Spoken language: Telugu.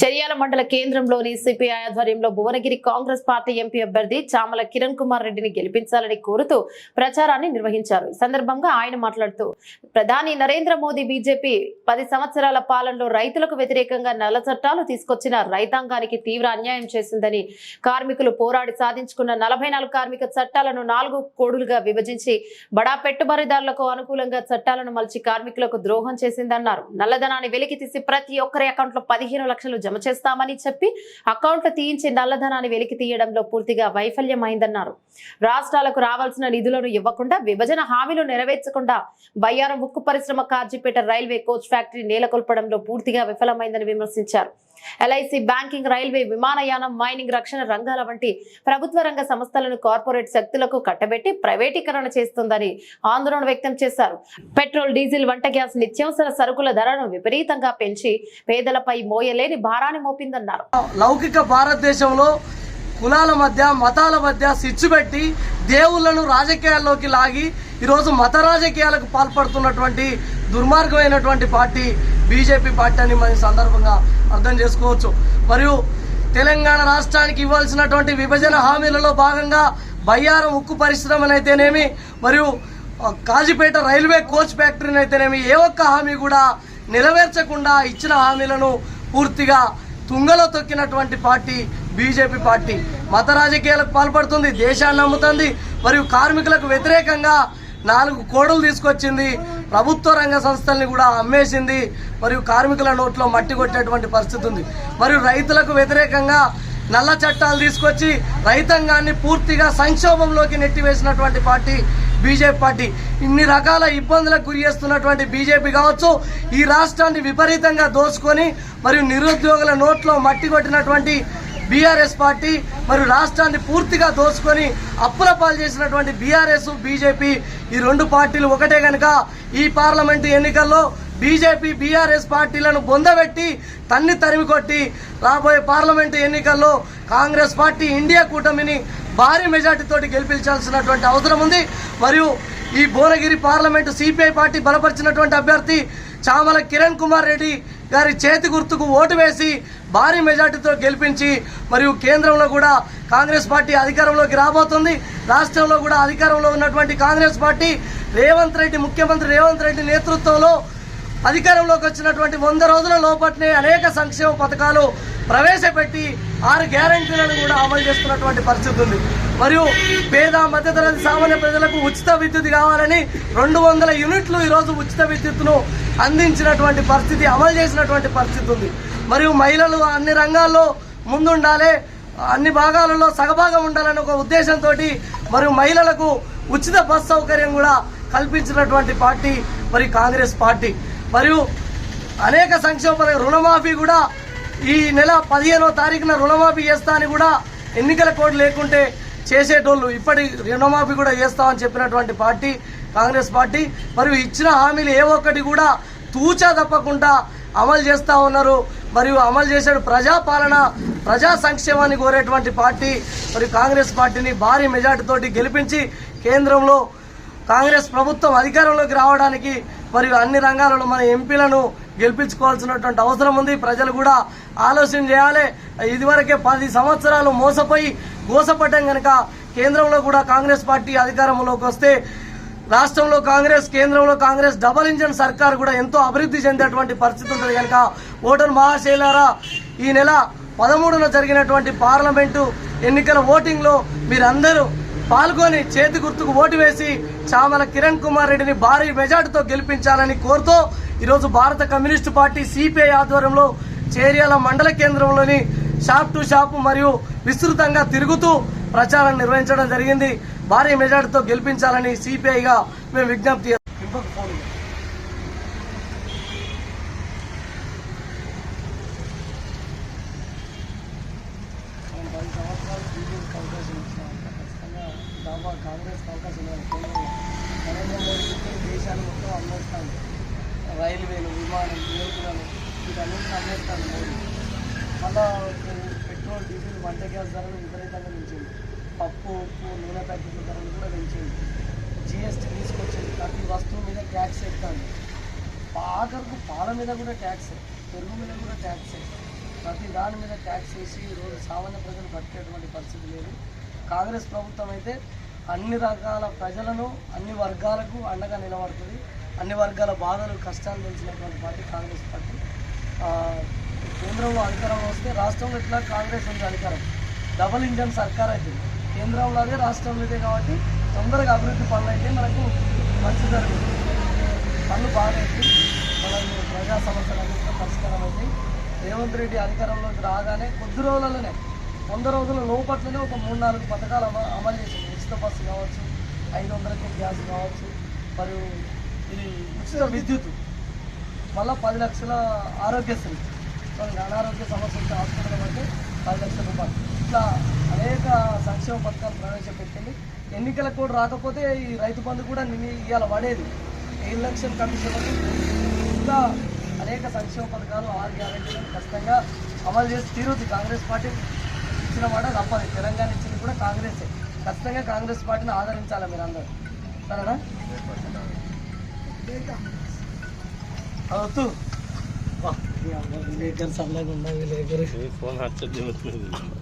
చర్యాల మండల కేంద్రంలోని సిపిఐ ఆధ్వర్యంలో భువనగిరి కాంగ్రెస్ పార్టీ ఎంపీ అభ్యర్థి చామల కిరణ్ కుమార్ రెడ్డిని గెలిపించాలని కోరుతూ ప్రచారాన్ని నిర్వహించారు. ఈ సందర్భంగా ఆయన మాట్లాడుతూ ప్రధాని నరేంద్ర మోదీ బీజేపీ 10 సంవత్సరాల పాలనలో రైతులకు వ్యతిరేకంగా నల్ల చట్టాలు తీసుకొచ్చిన రైతాంగానికి తీవ్ర అన్యాయం చేసిందని, కార్మికులు పోరాడి సాధించుకున్న 44 కార్మిక చట్టాలను 4 కోడులుగా విభజించి బడా పెట్టుబడిదారులకు అనుకూలంగా చట్టాలను మలిచి కార్మికులకు ద్రోహం చేసిందన్నారు. నల్లధనాన్ని వెలికితీసి ప్రతి ఒక్కరి అకౌంట్లో 15 లక్షలు జమ చేస్తామని చెప్పి అకౌంట్లు తీయించి నల్లధనాన్ని వెలికి తీయడంలో పూర్తిగా వైఫల్యమైందన్నారు. రాష్ట్రాలకు రావాల్సిన నిధులను ఇవ్వకుండా, విభజన హామీలు నెరవేర్చకుండా బయ్యారం ఉక్కు పరిశ్రమ, కాజీపేట రైల్వే కోచ్ ఫ్యాక్టరీ నెలకొల్పడంలో పూర్తిగా విఫలమైందని విమర్శించారు. ఎల్ఐసి, బ్యాంకింగ్, రైల్వే, విమానయానం, మైనింగ్, రక్షణ రంగాల వంటి ప్రభుత్వ రంగ సంస్థలను కార్పొరేట్ శక్తులకు కట్టబెట్టి ప్రైవేటీకరణ చేస్తుందని ఆందోళన వ్యక్తం చేశారు. పెట్రోల్, డీజిల్, వంట గ్యాస్, నిత్యావసర సరుకుల ధరను విపరీతంగా పెంచి పేదలపై మోయలేని భారాన్ని మోపిందన్నారు. లౌకిక భారతదేశంలో కులాల మధ్య, మతాల మధ్య సిచ్చు పెట్టి దేవుళ్లను రాజకీయాల్లోకి లాగి ఈరోజు మత రాజకీయాలకు పాల్పడుతున్నటువంటి దుర్మార్గమైనటువంటి పార్టీ బీజేపీ పార్టీ అని మన సందర్భంగా అర్థం చేసుకోవచ్చు. మరియు తెలంగాణ రాష్ట్రానికి ఇవ్వాల్సినటువంటి విభజన హామీలలో భాగంగా బయ్యారం ఉక్కు పరిశ్రమనైతేనేమి, మరియు కాజీపేట రైల్వే కోచ్ ఫ్యాక్టరీని అయితేనేమి ఏ ఒక్క హామీ కూడా నెరవేర్చకుండా ఇచ్చిన హామీలను పూర్తిగా తుంగలో తొక్కినటువంటి పార్టీ బీజేపీ పార్టీ. మత రాజకీయాలకు పాల్పడుతుంది, దేశాన్ని నమ్ముతుంది, మరియు కార్మికులకు వ్యతిరేకంగా 4 కోడులు తీసుకొచ్చింది, ప్రభుత్వ రంగ సంస్థల్ని కూడా అమ్మేసింది, మరియు కార్మికుల నోట్లో మట్టి కొట్టేటువంటి పరిస్థితి ఉంది. మరియు రైతులకు వ్యతిరేకంగా నల్ల చట్టాలు తీసుకొచ్చి రైతాంగాన్ని పూర్తిగా సంక్షోభంలోకి నెట్టివేసినటువంటి పార్టీ బీజేపీ పార్టీ. ఇన్ని రకాల ఇబ్బందులకు గురి చేస్తున్నటువంటి బీజేపీ కావచ్చు, ఈ రాష్ట్రాన్ని విపరీతంగా దోచుకొని మరియు నిరుద్యోగుల నోట్లో మట్టి కొట్టినటువంటి బీఆర్ఎస్ పార్టీ, మరియు రాష్ట్రాన్ని పూర్తిగా దోచుకొని అప్పుల పాలు చేసినటువంటి బీఆర్ఎస్, బీజేపీ, ఈ 2 పార్టీలు ఒకటే కనుక ఈ పార్లమెంటు ఎన్నికల్లో బీజేపీ, బీఆర్ఎస్ పార్టీలను బొందబెట్టి తరిమి కొట్టి రాబోయే పార్లమెంటు ఎన్నికల్లో కాంగ్రెస్ పార్టీ ఇండియా కూటమిని భారీ మెజార్టీతోటి గెలిపించాల్సినటువంటి అవసరం ఉంది. మరియు ఈ భువనగిరి పార్లమెంటు సిపిఐ పార్టీ బలపరిచినటువంటి అభ్యర్థి చామల కిరణ్ కుమార్ రెడ్డి గారి చేతి గుర్తుకు ఓటు వేసి భారీ మెజార్టీతో గెలిపించి, మరియు కేంద్రంలో కూడా కాంగ్రెస్ పార్టీ అధికారంలోకి రాబోతుంది. రాష్ట్రంలో కూడా అధికారంలో ఉన్నటువంటి కాంగ్రెస్ పార్టీ ముఖ్యమంత్రి రేవంత్ రెడ్డి నేతృత్వంలో అధికారంలోకి వచ్చినటువంటి 100 రోజుల లోపట్నే అనేక సంక్షేమ పథకాలు ప్రవేశపెట్టి 6 గ్యారంటీలను కూడా అమలు చేస్తున్నటువంటి పరిస్థితి ఉంది. మరియు పేద, మధ్యతరగతి, సామాన్య ప్రజలకు ఉచిత విద్యుత్ కావాలని 200 యూనిట్లు ఈరోజు ఉచిత విద్యుత్తును అందించినటువంటి పరిస్థితి, అమలు చేసినటువంటి పరిస్థితి ఉంది. మరియు మహిళలు అన్ని రంగాల్లో ముందుండాలి, అన్ని భాగాలలో సగభాగం ఉండాలనే ఒక ఉద్దేశంతో మరియు మహిళలకు ఉచిత బస్ సౌకర్యం కూడా కల్పించినటువంటి పార్టీ మరి కాంగ్రెస్ పార్టీ. మరియు అనేక సంక్షేమ రుణమాఫీ కూడా ఈ నెల 15వ తారీఖున రుణమాఫీ చేస్తా అని కూడా ఎన్నికల కోడ్ లేకుంటే చేసేటోళ్ళు ఇప్పటి రుణమాఫీ కూడా చేస్తామని చెప్పినటువంటి పార్టీ కాంగ్రెస్ పార్టీ. మరియు ఇచ్చిన హామీలు ఏ ఒక్కటి కూడా తూచా తప్పకుండా అమలు చేస్తూ ఉన్నారు. మరియు అమలు చేసే ప్రజాపాలన, ప్రజా సంక్షేమాన్ని కోరేటువంటి పార్టీ మరియు కాంగ్రెస్ పార్టీని భారీ మెజార్టీతోటి గెలిపించి కేంద్రంలో కాంగ్రెస్ ప్రభుత్వం అధికారంలోకి రావడానికి మరియు అన్ని రంగాలలో మన ఎంపీలను గెలిపించుకోవాల్సినటువంటి అవసరం ఉంది. ప్రజలు కూడా ఆలోచన చేయాలి. ఇదివరకే 10 సంవత్సరాలు మోసపోయి గోసపడ్డం కనుక కేంద్రంలో కూడా కాంగ్రెస్ పార్టీ అధికారంలోకి వస్తే రాష్ట్రంలో కాంగ్రెస్, కేంద్రంలో కాంగ్రెస్ డబుల్ ఇంజన్ సర్కార్ కూడా ఎంతో అభివృద్ధి చెందేటువంటి పరిస్థితి ఉంటుంది కనుక ఓటర్ మహాశైలారా, ఈ నెల 13న జరిగినటువంటి పార్లమెంటు ఎన్నికల ఓటింగ్లో మీరందరూ పాల్గొని చేతి గుర్తుకు ఓటు వేసి చామల కిరణ్ కుమార్ రెడ్డిని భారీ మెజార్టీతో గెలిపించాలని కోరుతూ ఈరోజు భారత కమ్యూనిస్టు పార్టీ సిపిఐ ఆధ్వర్యంలో చేర్యాల మండల కేంద్రంలోని షాప్ టు షాప్ మరియు విస్తృతంగా తిరుగుతూ ప్రచారం నిర్వహించడం జరిగింది. భారీ మెజార్టీతో గెలిపించాలని సిపిఐగా మేము విజ్ఞప్తి కాంగ్రెస్ అవకాశం నరేంద్ర మోడీ దేశాన్ని మొత్తం అమ్మేస్తాను, రైల్వేలు, విమానం, యువకులను వీటన్నింటిని అమ్మేస్తాను మోడీ. మళ్ళా పెట్రోల్, డీజిల్, వంట గ్యాస్ ధరలు విపరీతంగా పెంచింది. పప్పు, ఉప్పు, నూనె ప్యాకెట్ల ధరలు కూడా పెంచింది. జిఎస్టీ తీసుకొచ్చింది. ప్రతి వస్తువు మీద ట్యాక్స్ ఎత్తాను. ఆఖరికి పాల మీద కూడా ట్యాక్స్, పెరుగు మీద కూడా ట్యాక్స్, ప్రతి దాని మీద ట్యాక్స్ వేసి ఈరోజు సామాన్య ప్రజలు బతికేటువంటి పరిస్థితి లేదు. కాంగ్రెస్ ప్రభుత్వం అయితే అన్ని రకాల ప్రజలను అన్ని వర్గాలకు అండగా నిలబడుతుంది. అన్ని వర్గాల బాధలు కష్టాలు తెలిసినటువంటి పార్టీ కాంగ్రెస్ పార్టీ. కేంద్రంలో అధికారం వస్తే రాష్ట్రంలో ఇట్లా కాంగ్రెస్ ఉంది అధికారం, డబుల్ ఇంజన్ సర్కార్ అవుతుంది. కేంద్రంలో అదే రాష్ట్రంలో ఇదే కాబట్టి తొందరగా అభివృద్ధి పనులు అయితే మనకు మంచి జరుగుతుంది. పనులు బాగా అయితే మనకు ప్రజా సమస్యలన్నింటిలో పరిష్కారం అవుతాయి. రేవంత్ రెడ్డి అధికారంలోకి రాగానే కొద్ది రోజులలోనే 100 రోజుల లోపట్లోనే ఒక 3-4 పథకాలు అమలు చేసింది. ఉచిత బస్సు కావచ్చు, 500కే గ్యాస్ కావచ్చు, మరియు ఇది ఉచిత విద్యుత్, మళ్ళీ 10 లక్షల ఆరోగ్యశ్రీ, అనారోగ్య సమస్యలతో హాస్పిటల్ అంటే 10 లక్షల రూపాయలు, ఇట్లా అనేక సంక్షేమ పథకాలు ప్రవేశపెట్టింది. ఎన్నికలకు కూడా రాకపోతే ఈ రైతు బంధు కూడా ఇవాళ పడేది. 7 లక్షల కమిషన్లకు ఇంకా అనేక సంక్షేమ పథకాలు 6 గ్యారెంటీలను ఖచ్చితంగా అమలు చేసి తీరుద్ది. కాంగ్రెస్ పార్టీ ఇచ్చిన మాట తప్పదు. తెలంగాణ ఇచ్చింది కూడా కాంగ్రెసే. ఖచ్చితంగా కాంగ్రెస్ పార్టీని ఆదరించాలి మీరు అందరూ, సరేనా? వద్దు విలేకరు సల్లగా ఉండాలి, విలేకరు